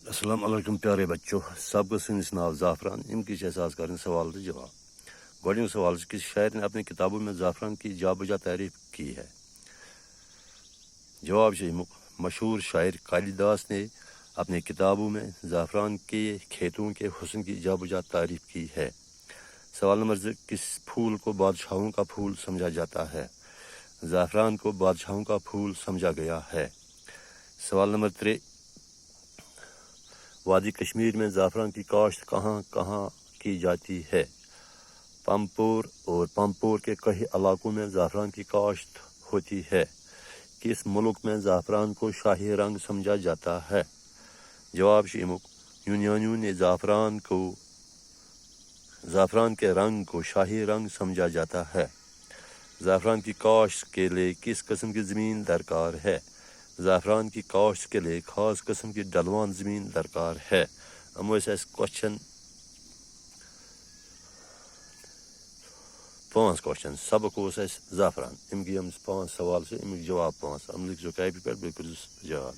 السلام علیکم پیارے بچوں، سب کو سنس ناو زعفران امکی احساس کریں سوال تو جواب۔ گوڈنگ سوال سے کسی شاعر نے اپنی کتابوں میں زعفران کی جا بجا تعریف کی ہے؟ جواب مشہور شاعر کالیداس نے اپنی کتابوں میں زعفران کے کھیتوں کے حسن کی جا بجا تعریف کی ہے۔ سوال نمبر 2، کس پھول کو بادشاہوں کا پھول سمجھا جاتا ہے؟ زعفران کو بادشاہوں کا پھول سمجھا گیا ہے۔ سوال نمبر 3، وادی کشمیر میں زعفران کی کاشت کہاں کہاں کی جاتی ہے؟ پامپور اور پامپور کے کئی علاقوں میں زعفران کی کاشت ہوتی ہے۔ کس ملک میں زعفران کو شاہی رنگ سمجھا جاتا ہے؟ جواب یونانیوں نے زعفران کے رنگ کو شاہی رنگ سمجھا جاتا ہے۔ زعفران کی کاشت کے لیے کس قسم کی زمین درکار ہے؟ زعفران کی کاشت کے لیے خاص قسم کی ڈھلوان زمین درکار ہے۔ کوشچن 5 کوشچن سبق زعفران امکی 5 سوال سے امک جواب 5 لکھ کاپی پہ بالکل جواب۔